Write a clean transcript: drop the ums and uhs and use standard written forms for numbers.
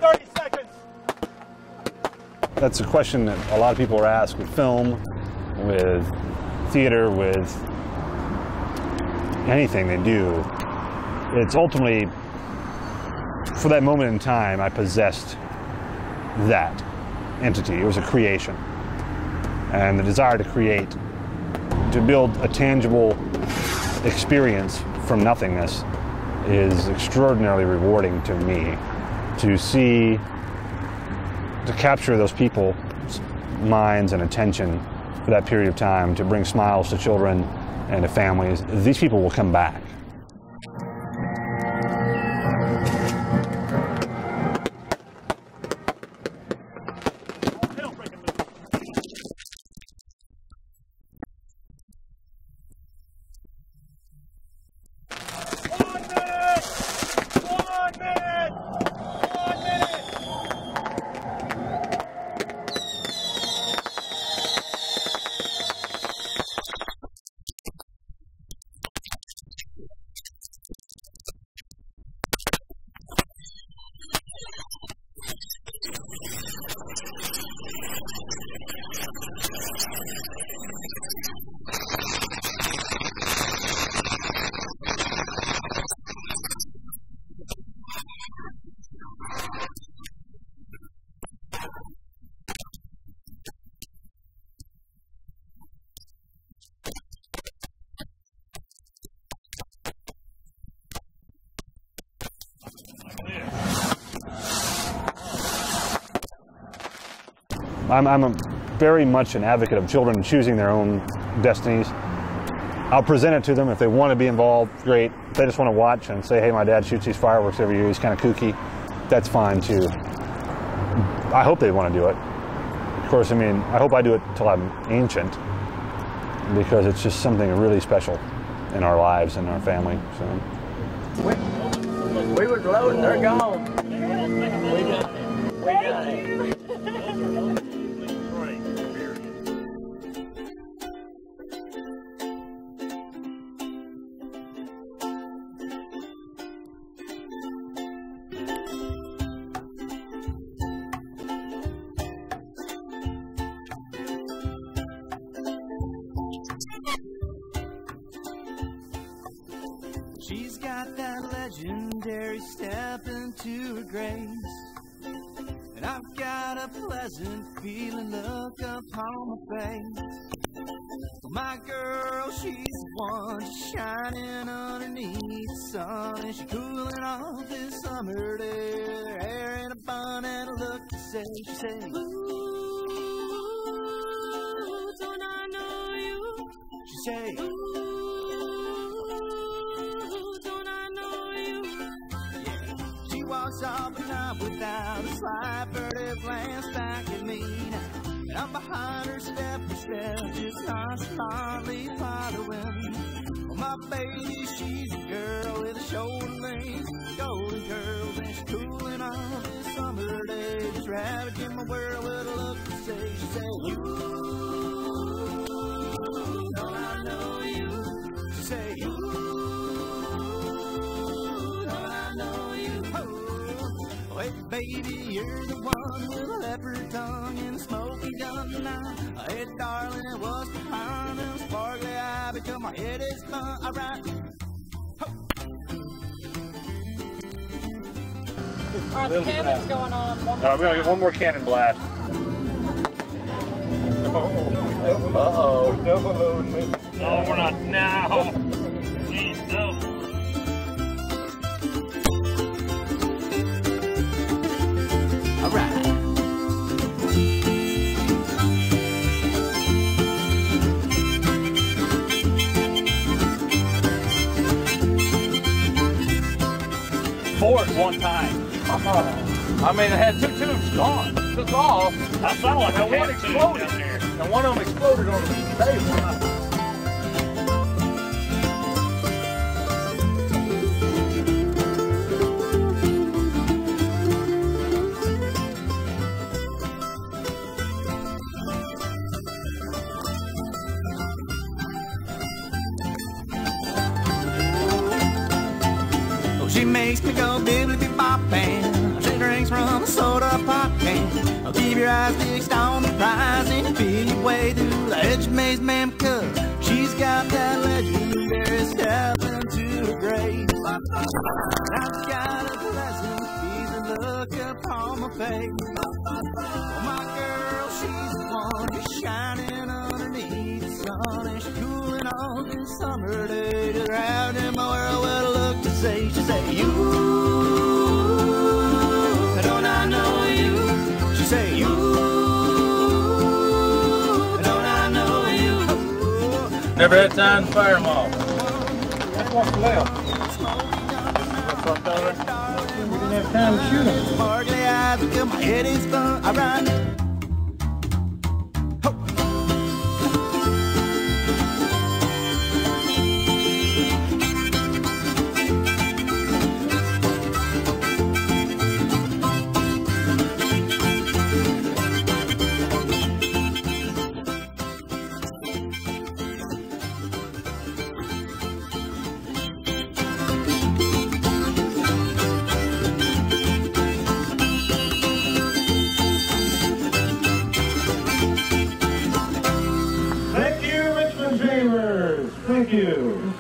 30 seconds. That's a question that a lot of people are asked with film, with theater, with anything they do. It's ultimately, for that moment in time, I possessed that entity. It was a creation. And the desire to create, to build a tangible experience from nothingness is extraordinarily rewarding to me. To see, to capture those people's minds and attention for that period of time, to bring smiles to children and to families, these people will come back. I'm very much an advocate of children choosing their own destinies. I'll present it to them. If they want to be involved, great. If they just want to watch and say, hey, my dad shoots these fireworks every year, he's kind of kooky, that's fine too. I hope they want to do it. Of course, I mean, I hope I do it till I'm ancient, because it's just something really special in our lives and our family. So. We was loading, they're gone. We got it. We got it. She's got that legendary step into her grace, and I've got a pleasant feeling look upon my face. My girl, she's the one just shining underneath the sun, and she's cooling off this summer day. Her hair in a bun and a look to say, she says, ooh, don't I know you? She says, ooh, walks off and up without a slight furtive glance back at me now. And I'm behind her step for step, just nonchalantly following. Oh, my baby, she's a girl with a shoulder length, golden curls, and she's cooling off this summer day. Just ravaging my world with a look to say. She said, ooh, don't I know you? She said, ooh, hey, baby, you're the one with a leopard tongue and a smoky gun now. Hey, darling, it was behind them sparkly eye because my head is spun. All right. All right, the cannon's going on. We're going to get one more cannon blast. Uh-oh. No, we're not now. Jeez, no. All right. Four at one time. I mean, it had two tubes gone. Took off. That sounded like a one exploded down there. And one of them exploded on the table. She makes me go bibbly-bop-bop, and she drinks from a eyes fixed on the prize, and feel your way through the edge maze, man, because she's got that legendary step into the grave. I've got a pleasant, easy look upon my face. Oh, my girl, she's the one who's shining underneath the sun, and she's cooling on this summer day. Just around in my world, what I look to say. She say, you, don't I know you? She say, you, don't I know you? Never had time to fire them off. That's what's left. What's left over? We didn't have time to shoot them. Sparkly eyes because my head is spun. I run. Thank you, Richmond Dreamers. Thank you.